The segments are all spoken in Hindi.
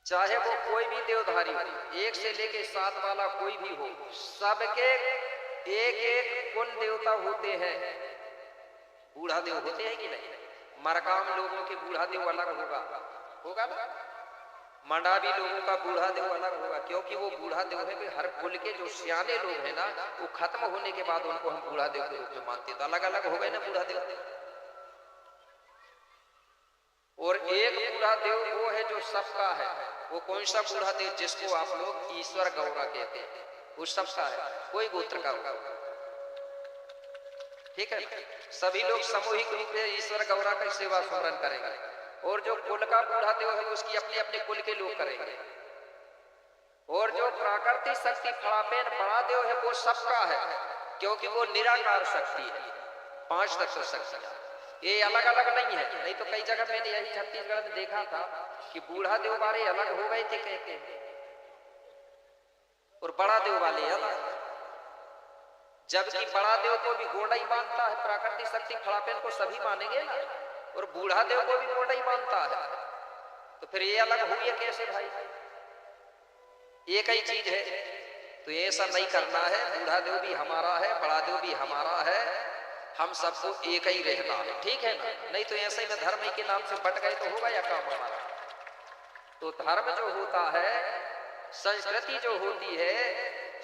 चाहे वो कोई भी देवधारी हो, 1 से लेके 7 वाला कोई भी हो, सबके एक एक कुल देवता होते हैं। बूढ़ा देव होते हैं कि नहीं? मरकाम लोगों के बूढ़ा देव अलग होगा ना। मंडावी लोगों का बूढ़ा देव अलग होगा, क्योंकि वो बूढ़ा देव है कि हर कुल के जो सियाने लोग हैं ना, वो खत्म होने के बाद उनको हम बूढ़ा देव के रूप में मानते हैं। तो अलग अलग हो गए ना बूढ़ा देव। और एक बूढ़ा देव वो है जो सबका है। वो कौन सा बूढ़ा देव? जिसको आप लोग ईश्वर गौरा कहते हैं, वो सबका है, कोई गोत्र का होगा। ठीक है, सभी लोग सामूहिक रूप से ईश्वर गौरा का सेवा स्मरण करेंगे। और जो कुल का बूढ़ा देव है उसकी अपने अपने कुल के लोग करेंगे। और जो प्राकृतिक शक्ति फड़ापेन बड़ा देव है वो सबका है, क्योंकि वो निराकार शक्ति है, 5 तत्व शक्ति। ये अलग अलग नहीं है। नहीं तो कई जगह मैंने यही छत्तीसगढ़ में देखा था कि बूढ़ा देव वाले अलग हो गए थे कहते, और बड़ा देव वाले अलग। जबकि बड़ा देव को भी गोंडा ही मानता है, प्राकृतिक शक्ति फड़ापेन को सभी मानेंगे ना, और बूढ़ा देव को भी गोंडा ही मानता है। तो फिर ये अलग हुई है कैसे भाई? एक ही चीज है। तो ऐसा नहीं करना है। बूढ़ा देव भी हमारा है, बड़ा देव भी हमारा है, हम सबको एक ही रहना है। ठीक है ना? नहीं तो ऐसे ही में धर्म के नाम से बट गए तो होगा या काम हमारा। तो धर्म जो होता है, संस्कृति जो होती है,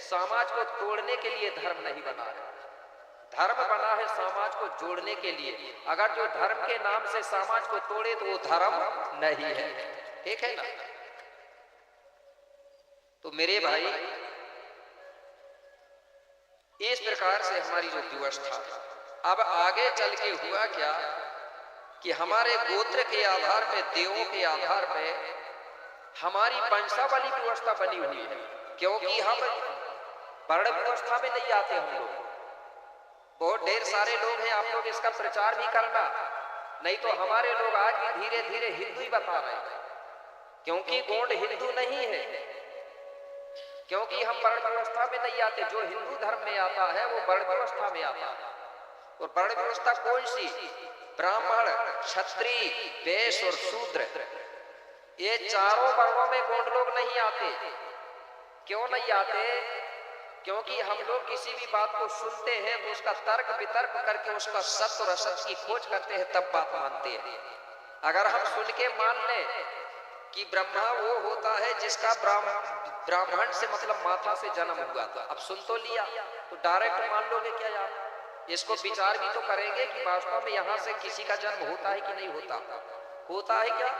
समाज को तोड़ने के लिए धर्म नहीं बना है। धर्म बना है समाज को जोड़ने के लिए। अगर जो धर्म के नाम से समाज को तोड़े तो वो धर्म नहीं है। ठीक है ना? तो मेरे भाई, इस प्रकार से हमारी जो व्यवस्था, अब आगे चल के हुआ क्या कि हमारे गोत्र के आधार पे, देवों के आधार पे हमारी वंशावली व्यवस्था बनी हुई है। क्योंकि हम वर्ण व्यवस्था में नहीं आते। हम लोग बहुत ढेर सारे लोग हैं, आप लोग इसका प्रचार भी करना। नहीं तो हमारे लोग आज भी धीरे धीरे हिंदू ही बता रहे हैं, क्योंकि गोंड हिंदू नहीं है। क्योंकि हम वर्ण व्यवस्था में नहीं आते। जो हिंदू धर्म में आता है वो वर्ण व्यवस्था में आता है। और वर्ण व्यवस्था कौन सी? ब्राह्मण, क्षत्रिय, वैश्य और शूद्र, ये चारों वर्णों में गोंड लोग नहीं आते। क्यों नहीं आते? क्योंकि हम लोग किसी भी बात को सुनते हैं तो उसका तर्क वितर्क करके उसका सत्य और असत्य की खोज करते हैं, तब बात मानते हैं। अगर हम सुन के मान लें कि ब्रह्मा वो होता है जिसका ब्राह्मण से मतलब माता से जन्म हुआ था, अब सुन तो लिया तो डायरेक्ट मान लोगे क्या यार? इसको विचार भी तो करेंगे कि वास्तव में यहाँ से किसी का जन्म होता है कि नहीं होता। होता है क्या?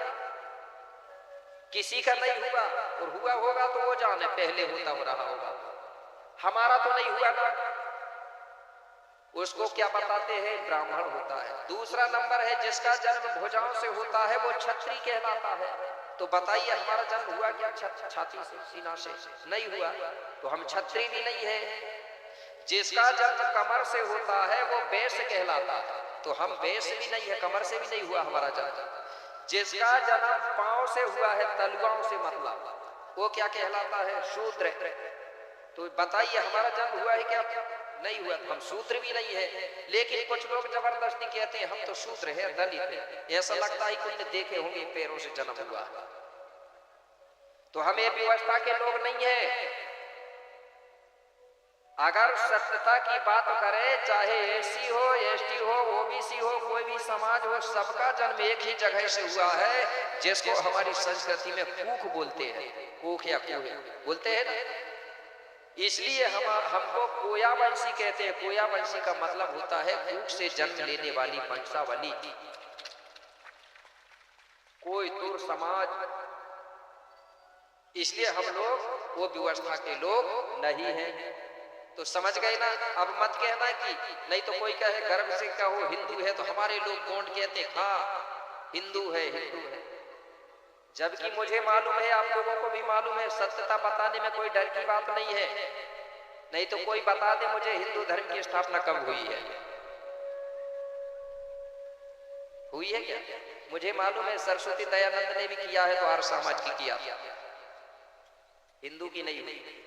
किसी का नहीं हुआ, और हुआ होगा तो वो जाने, पहले होता हो रहा होगा। हमारा तो नहीं हुआ ना, उसको क्या बताते हैं? ब्राह्मण होता है। दूसरा नंबर है जिसका जन्म भुजाओं से होता है वो क्षत्रिय कहलाता है। तो बताइए हमारा जन्म हुआ क्या छाती से, सीना से? नहीं हुआ, तो हम क्षत्रिय भी नहीं है। जिसका जन्म कमर से होता है वो वैश्य कहलाता है, तो हम वैश्य भी नहीं है, कमर से भी नहीं हुआ हमारा जन्म। जिसका जन्म पांव से हुआ है, तलुआओं से मतलब, वो क्या कहलाता है? शूद्र। तो बताइए हमारा जन्म हुआ है क्या? नहीं हुआ, तो हम शूद्र भी नहीं है। लेकिन कुछ लोग जबरदस्ती कहते हैं हम तो शूद्र है, दलित है। ऐसा लगता है कुछ देखे होंगे पैरों से जन्म हुआ। तो हम ये व्यवस्था के लोग नहीं है। अगर सत्यता की बात करें, चाहे एससी हो, एसटी हो, ओबीसी हो, कोई भी समाज हो, सबका जन्म एक ही जगह से हुआ है, जिसको हमारी संस्कृति में कूख बोलते हैं। कूख या कूह बोलते हैं ना, इसलिए हमको कोया वंशी कहते हैं। कोया वंशी का मतलब होता है कूख से जन्म लेने वाली वंशावली। कोई तुर समाज, इसलिए हम लोग वो व्यवस्था के लोग नहीं हैं। तो समझ गए ना? अब मत कहना कि नहीं तो कोई कहे गर्व से कहो हिंदू है, तो हमारे लोग गोंड कहते हाँ हिंदू है, हिंदू है। जबकि मुझे मालूम है, आप लोगों को भी मालूम है, सत्यता बताने में कोई डर की बात नहीं है। नहीं तो कोई बता दे मुझे हिंदू धर्म की स्थापना कब हुई है? हुई है क्या? मुझे मालूम है सरस्वती दयानंद ने भी किया है, तो आर्य समाज की किया, हिंदू की नहीं हुई।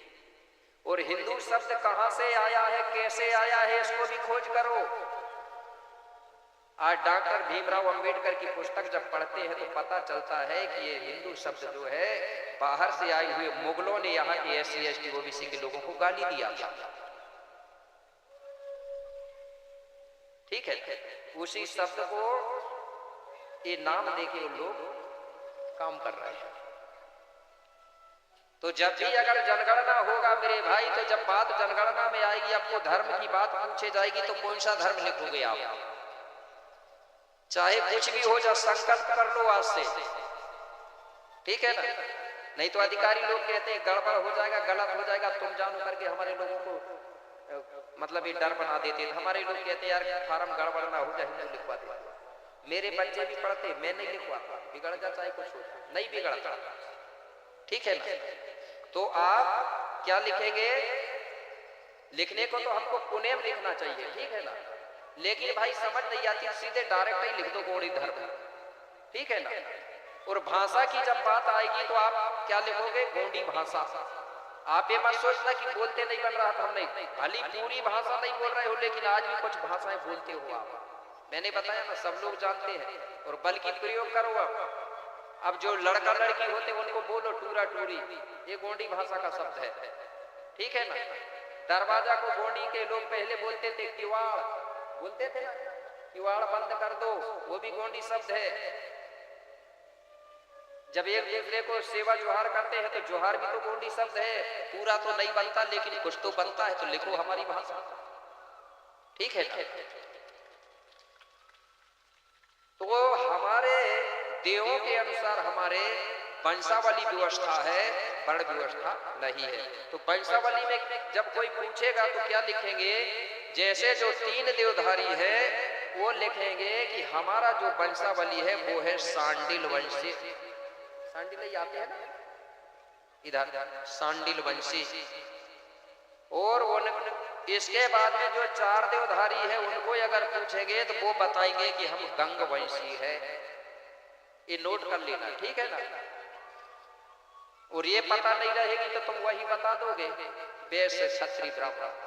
और हिंदू शब्द कहां से आया है, कैसे आया है, इसको भी खोज करो। आज डॉक्टर भीमराव अंबेडकर की पुस्तक जब पढ़ते हैं तो पता चलता है कि ये हिंदू शब्द जो है बाहर से आए हुए मुगलों ने यहाँ के SC ST OBC के लोगों को गाली दिया था। ठीक है, उसी शब्द को ये नाम देके वो लोग काम कर रहे हैं। तो जब भी अगर जनगणना होगा मेरे भाई, तो जब बात जनगणना में आएगी, आपको धर्म की बात पूछे जाएगी तो कौन सा धर्म लिखोगे आप? चाहे कुछ भी हो जा, संकल्प कर लो आज से, ठीक है ना? नहीं तो अधिकारी लोग कहते हैं गड़बड़ हो जाएगा, गलत हो जाएगा, तुम जानो करके हमारे लोगों को मतलब ये डर बना देते हैं। हमारे लोग कहते हैं यार फार्म गड़बड़ ना हो जाए, हिंदू लिखवा दे। मेरे बच्चे भी पढ़ते, मैं नहीं लिखवाता, बिगड़ जा चाहे कुछ हो, नहीं बिगड़ता, ठीक है ना? तो आप क्या लिखेंगे? लिखने को तो हमको पुनेम लिखना चाहिए, ठीक है ना? लेकिन भाई समझ नहीं आती, सीधे डायरेक्ट ही लिख दो गौड़ी धर्म, ठीक है ना? और भाषा की जब बात आएगी तो आप क्या लिखोगे? गोंडी भाषा। आप ये मत सोचना कि बोलते नहीं बन रहा था, हम नहीं, भली पूरी भाषा नहीं बोल रहे हो, लेकिन आज भी कुछ भाषाएं बोलते हो आप। मैंने बताया ना, सब लोग जानते हैं, और बल की प्रयोग करो अब जो लड़का लड़की होते उनको बोलो टूरा टूरी, ये गोंडी भाषा का शब्द है, ठीक है ना? दरवाजा को गोंडी के लोग पहले बोलते थे किवाड़, बोलते थे ना, किवाड़ बंद कर दो, वो भी गोंडी शब्द है। जब एक दूसरे को सेवा जोहार करते हैं तो जोहार भी तो गोंडी शब्द है। पूरा तो नहीं बनता लेकिन कुछ तो बनता है, तो लिखो हमारी भाषा, ठीक है ना? तो हमारे देवों के अनुसार हमारे वंशावली व्यवस्था है, वर्ण व्यवस्था नहीं है। तो वंशावली में जब कोई पूछेगा तो क्या लिखेंगे? जैसे जो 3 देवधारी है वो लिखेंगे कि हमारा जो वंशावली है वो है सांडिल वंशी। सांडिल आते हैं ना इधर, सांडिल वंशी। और उन इसके बाद में जो 4 देवधारी है उनको अगर पूछेंगे तो वो बताएंगे कि हम गंग वंशी है। ये नोट कर लेना, ठीक है ना? और ये पता नहीं रहेगी तो तुम वही बता दोगे, वैश्य क्षत्रिय ब्राह्मण।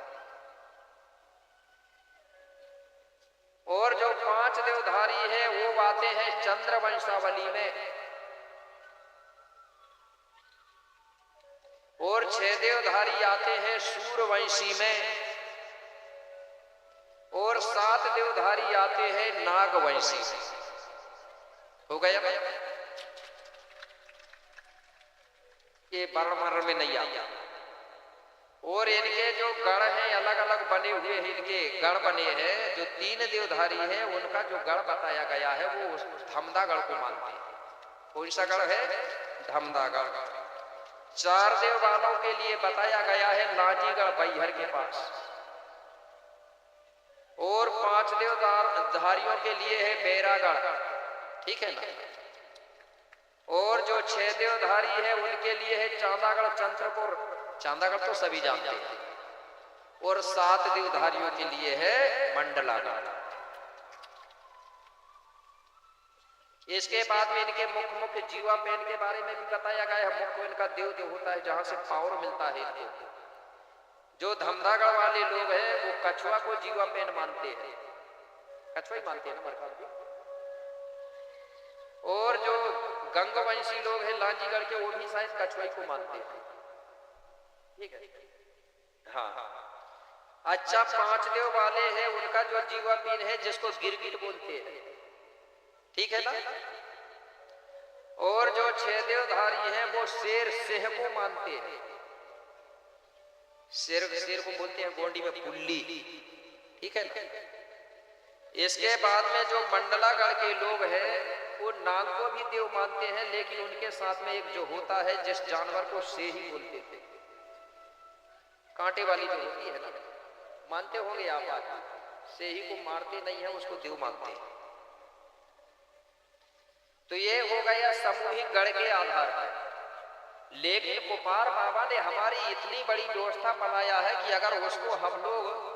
और जो 5 देवधारी है वो आते हैं चंद्र वंशावली में, और 6 देवधारी आते हैं सूर्यवंशी में, और 7 देवधारी आते हैं नागवंशी में। हो गया भाई? ये वर्ण में नहीं आता। और इनके जो गण हैं अलग अलग बने हुए हैं, इनके गण बने हैं। जो 3 देवधारी हैं उनका जो गण बताया गया है वो धमदागढ़ को मानते हैं। कौन सा गढ़ है? धमदागढ़। 4 देव वालों के लिए बताया गया है लांजीगढ़ बैहर के पास, और 5 देवधारियों के लिए है बैरागढ़, ठीक है ना? और जो 6 देवधारी है उनके लिए है चांदागढ़ चंद्रपुर, चांदागढ़ तो सभी जानते हैं। और 7 देवधारियों के लिए है मंडलागढ़। इसके बाद में इनके मुख्य जीवा पेन के बारे में भी बताया गया है। मुख्य इनका देव देव होता है जहां से पावर मिलता है इनको। जो धमदागढ़ वाले लोग हैं वो कछुआ को जीवा पेन मानते हैं, कछुआ ही मानते हैं ना मरकाम जी। और जो गंगवंशी लोग हैं लांजीगढ़ के वो भी शायद कछुआ को मानते हैं, ठीक है? हाँ। अच्छा, 5 देव वाले हैं उनका जो जीवा पेन है जिसको गिरगिट बोलते हैं, ठीक है ना? और जो 6 देवधारी हैं वो शेर सिंह को मानते हैं। शेर को बोलते हैं गोंडी में पुल्ली, ठीक है ना? इसके बाद में जो मंडलागढ़ के लोग हैं वो नाग को भी देव मानते हैं, लेकिन उनके साथ में एक जो होता है जिस जानवर को सेही बोलते थे, कांटे वाली जो होती है ना, मानते होंगे आप। आज सेही को मारते नहीं है, उसको देव मानते हैं। तो ये हो गया सामूहिक गढ़ के आधार पर। लेकिन कुपार बाबा ने हमारी इतनी बड़ी व्यवस्था बनाया है कि अगर उसको हम लोग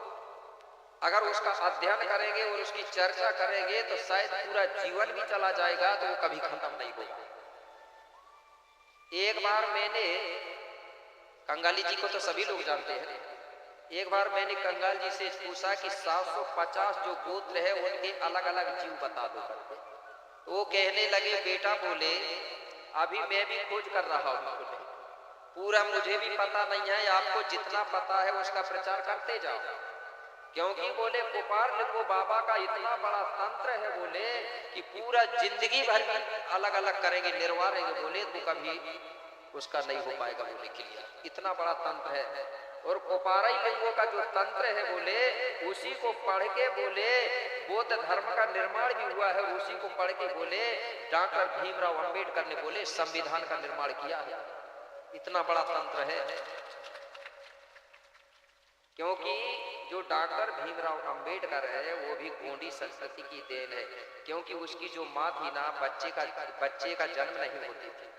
अगर उसका अध्ययन करेंगे और उसकी चर्चा करेंगे तो शायद पूरा जीवन भी चला जाएगा तो वो कभी खत्म नहीं होगा। एक बार मैंने, कंगाली जी को तो सभी लोग जानते हैं, एक बार मैंने कंगाल जी से पूछा कि 750 जो गोत्र है उनके अलग अलग जीव बता दो करके। तो वो कहने लगे बेटा बोले अभी मैं भी खोज कर रहा हूँ, बोले पूरा मुझे भी पता नहीं है, आपको जितना पता है उसका प्रचार करते जाओ। क्योंकि बोले गोपाल लिंगो बाबा का इतना बड़ा तंत्र है बोले कि पूरा जिंदगी भर अलग अलग करेंगे, निर्वाह रहेंगे बोले तो कभी उसका नहीं हो पाएगा बोले क्लियर, इतना बड़ा तंत्र है। और कोपाराई लिंगों का जो तंत्र है बोले उसी को पढ़ के बोले बौद्ध धर्म का निर्माण भी हुआ है, उसी को पढ़ के बोले डॉक्टर भीमराव अंबेडकर ने बोले संविधान का निर्माण किया है। इतना बड़ा तंत्र है, क्योंकि जो डॉक्टर भीमराव अंबेडकर है वो भी गोंडी संस्कृति की देन है। क्योंकि उसकी जो माँ थी ना, बच्चे का जन्म नहीं होती थी,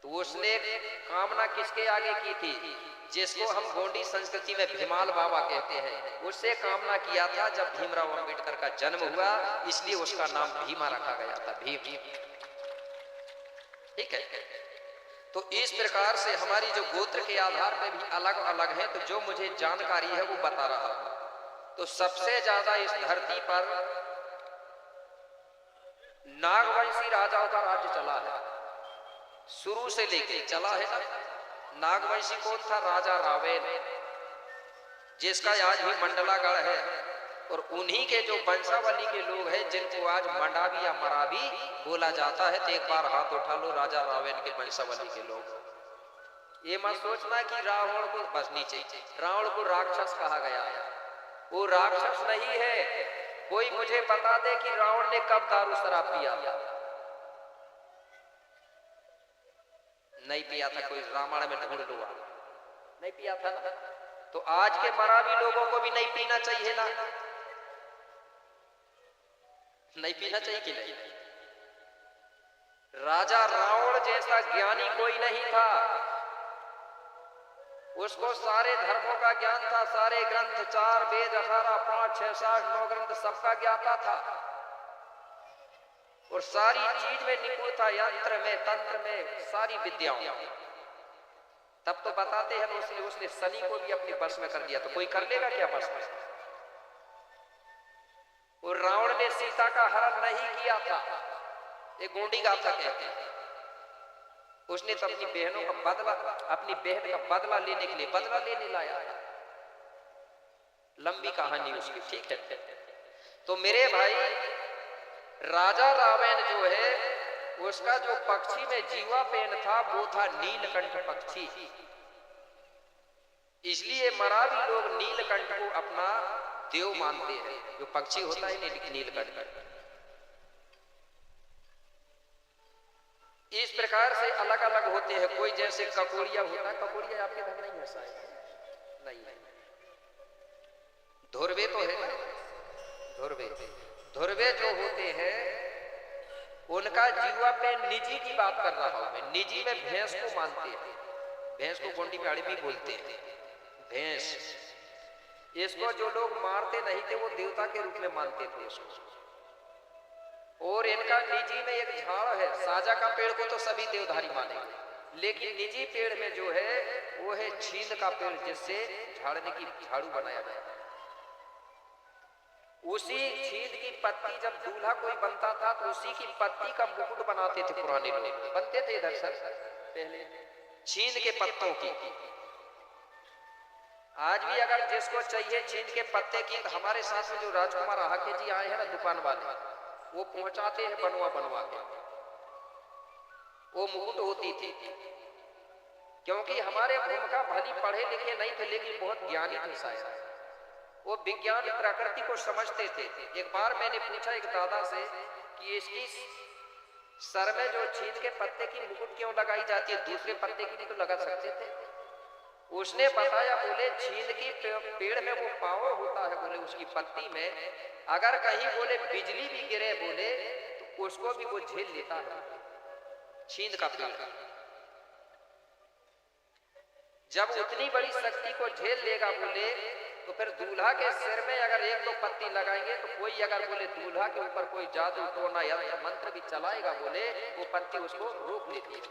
तो उसने कामना किसके आगे की थी, जिसको हम गोंडी संस्कृति में भीमाल बाबा कहते हैं, उससे कामना किया था जब भीमराव अंबेडकर का जन्म हुआ, इसलिए उसका नाम भीमा रखा गया था, भीम। ठीक है। तो इस प्रकार से हमारी जो गोत्र के आधार पर भी अलग अलग है, तो जो मुझे जानकारी है वो बता रहा हूं। तो सबसे ज्यादा इस धरती पर नागवंशी राजाओं का राज्य चला है, शुरू से लेके चला है ना। नागवंशी कौन था, राजा रावेन, जिसका आज भी मंडलागढ़ है, और उन्हीं के जो वंशावली के लोग हैं जिनको आज मंडावी या मरावी बोला जाता है। तो एक बार हाथ उठा लो राजा रावेन के वंशावली के लोग। ये मत सोचना कि रावण को बस नीचे, रावण को राक्षस कहा गया है, वो राक्षस नहीं है। कोई मुझे बता दे कि रावण ने कब दारू शराब पिया था? नहीं पिया था, कोई रामायण में ढूंढ लो, नहीं पिया था ना। तो आज के मरावी लोगों को भी नहीं पीना चाहिए ना, नहीं पीना चाहिए कि नहीं? राजा रावण जैसा ज्ञानी कोई नहीं था, उसको सारे धर्मों का ज्ञान था, सारे ग्रंथ 4 वेद 18 5 6 7 9 ग्रंथ सबका ज्ञाता था, और सारी चीज में निपुण था, यंत्र में, तंत्र में, सारी विद्याओं। तब तो बताते हैं उसने शनि को भी अपने बस में कर दिया, तो कोई कर लेगा क्या बस में? और रावण ने सीता का हरण नहीं किया था, ये गोंडी गाथा कहते हैं। उसने तो अपनी बहनों का बदला, अपनी बहन का बदला लेने के लिए बदला लेने लाया, लंबी कहानी उसकी। ठीक है। तो मेरे भाई राजा रावण जो है उसका जो पक्षी में जीवा पेन था वो था नीलकंठ पक्षी, इसलिए मरावी लोग नीलकंठ को अपना देव मानते हैं, जो पक्षी होता है नीलकंठ। इस प्रकार से अलग अलग होते हैं। कोई जैसे ककोड़िया होता है, ककोड़िया आपके घर नहीं है शायद, नहीं है। धुरवे तो है, धुरवे जो होते हैं उनका जीवा पे निजी की बात कर रहा हूं मैं। निजी में भैंस को मानते हैं, भैंस को गोंडी में अड़मी बोलते हैं, भैंस। इसको जो लोग मारते नहीं थे वो देवता के रूप में मानते थे इसको। और इनका निजी में एक झाड़ है, साजा का पेड़ को तो सभी देवधारी मानेंगे, लेकिन निजी पेड़ में जो है वो है छींद का पेड़, जिससे झाड़ने की झाड़ू बनाया गया। उसी छींद की पत्ती जब दूल्हा कोई बनता था तो उसी की पत्ती का मुकुट बनाते थे पुराने लोग, बनते थे इधर सर पहले छींद के पत्तों की। आज भी अगर जिसको चाहिए छींद के पत्ते की, तो हमारे साथ में जो राजकुमार आहाके जी आए हैं ना दुकान वाले, वो पहुंचाते हैं बनवा के। वो मुकुट होती थी, क्योंकि हमारे भूमिका भली पढ़े लिखे नहीं थे लेकिन बहुत ज्ञानी थे शायद, वो विज्ञान प्रकृति को समझते थे। एक बार मैंने पूछा एक दादा से कि इसकी सर में जो छींद के पत्ते की मुकुट क्यों लगाई जाती है, दूसरे पत्ते की भी तो लगा सकते थे। उसने बताया, बोले छींद की पेड़ में वो पावर होता है, बोले उसकी पत्ती में अगर कहीं बोले बिजली भी गिरे बोले तो उसको भी वो झेल लेता है छींद का पेड़। जब उतनी बड़ी शक्ति को झेल लेगा बोले तो फिर दूल्हा के सिर में अगर 1-2 पत्ती लगाएंगे तो कोई अगर बोले दूल्हा के ऊपर कोई जादू टोना या मंत्र भी चलाएगा बोले वो पत्ती उसको रोक लेती है।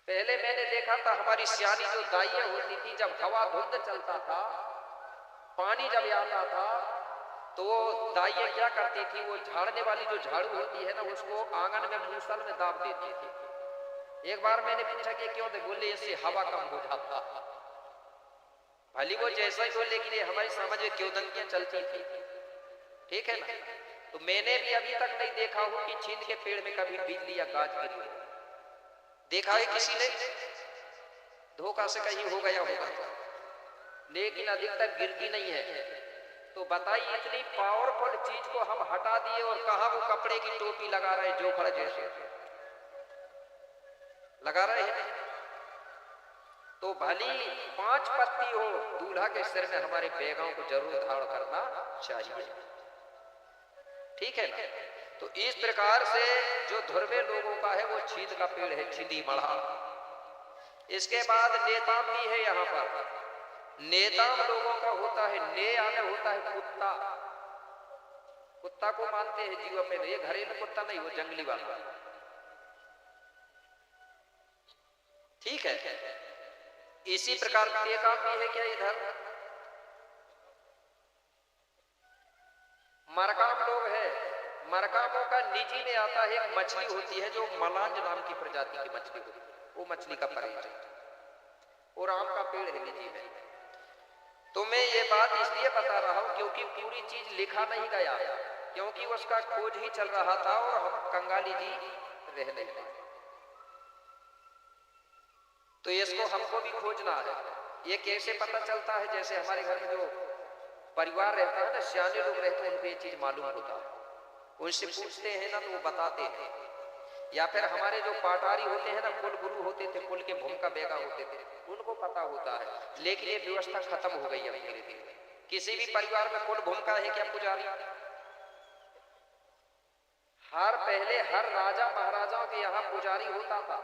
पहले मैंने देखा था हमारी सियानी जो दाइयां होती थी, जब हवा धुंध चलता था, पानी जब आता था, तो दाइयां क्या करती थी, वो झाड़ने वाली जो झाड़ू होती है ना, उसको आंगन में मूसल में दाब देती थी। एक बार मैंने पूछा कि क्यों? बोले इससे हवा कम हो जाता। भली वो जैसा ही हो, लेकिन ये हमारी समझ में क्यों दंकियां चलती थी, ठीक है ना। तो मैंने भी अभी तक नहीं देखा हूं कि छीन के पेड़ में कभी बिजली या गाज गिरी हो। देखा है किसी ने? धोखा से कहीं हो गया होगा, लेकिन अधिकतर गिरती नहीं है। तो बताइए, इतनी पावरफुल चीज को हम हटा दिए और कहां वो कपड़े की टोपी लगा रहे, जोखड़ जैसे लगा रहे हैं। तो भली 5 पत्ती हो, दूल्हा के सिर में हमारे बेगाओं को जरूर धारण करना चाहिए, ठीक है ना। तो इस प्रकार से जो ध्रुवे लोगों का है वो छींद का पेड़ है, छिंदी मढ़ा। इसके बाद नेताम भी है यहाँ पर। नेताम लोगों का होता है, ने आने होता है कुत्ता। कुत्ता को मानते हैं जीव पे, ये घरेलू कुत्ता नहीं, वो जंगली वाला, ठीक है। इसी प्रकार टेकाम भी है क्या इधर? मरकाम लोग है। मरकामों का निजी में आता है, एक मछली होती है जो मलांज नाम की प्रजाति की मछली होती है, वो मछली का परिचय, और आम का पेड़ है निजी में। तो मैं ये बात इसलिए बता रहा हूं क्योंकि पूरी चीज लिखा नहीं गया, क्योंकि उसका खोज ही चल रहा था और हम कंगाली जी रह नहीं पाए। तो इसको हमको भी खोजना है। ये कैसे पता चलता है? जैसे हमारे घर में जो परिवार रहता है ना, सियाने लोग रहते हैं, उनको ये चीज मालूम होता है, उनसे पूछते हैं ना तो वो बताते हैं। या फिर हमारे जो पाटारी होते हैं ना, कुल गुरु होते थे, कुल के भूमिका बेगा होते थे, उनको पता होता है। लेकिन ये व्यवस्था खत्म हो गई है धीरे धीरे। किसी भी परिवार में कुल भूमिका है क्या पुजारी? पहले हर राजा महाराजाओं के यहाँ पुजारी होता था,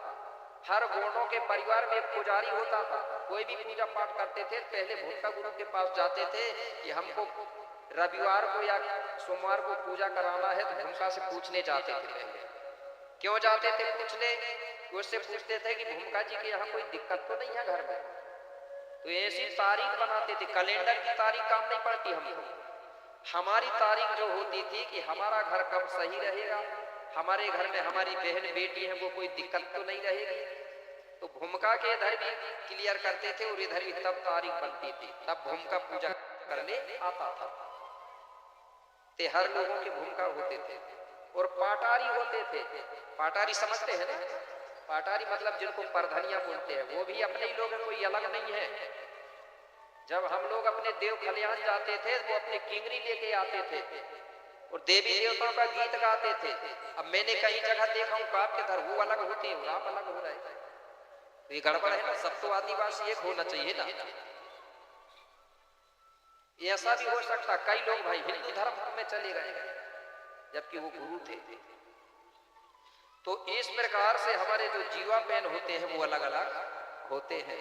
हर गोंडों के परिवार में एक पुजारी होता था। कोई भी पूजा पाठ करते थे, पहले भूमिका गुरु के पास जाते थे कि हमको रविवार को या सोमवार को पूजा कराना है, तो भूमिका से पूछने जाते थे। पहले क्यों जाते थे पूछने? उससे पूछते थे कि भूमिका जी के यहाँ कोई दिक्कत तो नहीं है घर में। तो ऐसी तारीख बनाते थे, कैलेंडर की तारीख काम नहीं पड़ती हमको। हमारी तारीख जो होती थी कि हमारा घर कब सही रहेगा, हमारे घर में हमारी बहन बेटी है वो कोई दिक्कत तो नहीं रहेगी। तो भूमिका के इधर भी क्लियर करते थे और इधर भी तब तारीख बनती थी, तब भूमिका पूजा करने आता था। ते हर लोगों के भूमिका होते थे और पाटारी होते थे। पाटारी समझते हैं ना? पाटारी मतलब जिनको परधनिया बोलते हैं, वो भी अपने ही लोग हैं, कोई अलग नहीं है। जब हम लोग अपने देव खलियान जाते थे, वो अपने किंगरी लेके आते थे और देवी देवताओं का गीत गाते थे। अब मैंने कई जगह देखा हूँ काप के धर वो अलग होते हैं, आप अलग हो रहे हैं, तो ये गड़बड़ है ना। सब तो आदिवासी एक होना चाहिए ना। ऐसा भी हो सकता कई लोग भाई हिंदू धर्म में चले गए जबकि वो गुरु थे। तो इस प्रकार से हमारे जो जीवा पेन होते हैं वो अलग अलग होते हैं।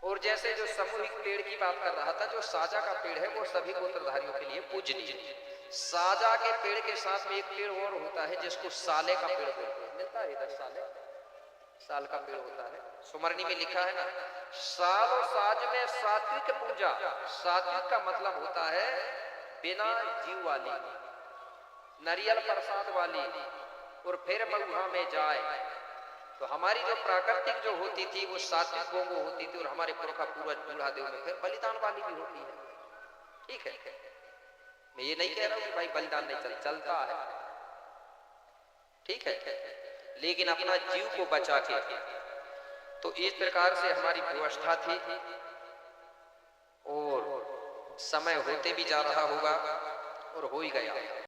और जैसे जो सामूहिक पेड़ की बात कर रहा था, जो साजा का पेड़ है वो सभी गोत्रधारियों के लिए पूजनीय। साजा के पेड़ के साथ में एक पेड़ और होता है जिसको साले का पेड़ बोलते हैं, मिलता है इधर साले, साल का पेड़ होता है। सुमरनी में लिखा है ना, साल और साज में सात्विक पूजा। सात्विक का मतलब होता है बिना जीव वाली, नारियल प्रसाद वाली, और फिर मऊहा में जाए। तो हमारी जो प्राकृतिक जो होती थी वो सात्विक गोंगो होती थी, और हमारे पुरखा पूर्वज बूढ़ा देव में फिर बलिदान वाली भी होती है। ठीक है, मैं ये नहीं कह रहा हूं कि भाई बलिदान नहीं चलता है, ठीक है, लेकिन अपना जीव को बचा के। तो इस प्रकार से हमारी व्यवस्था थी और समय होते भी जा रहा होगा और हो ही गया।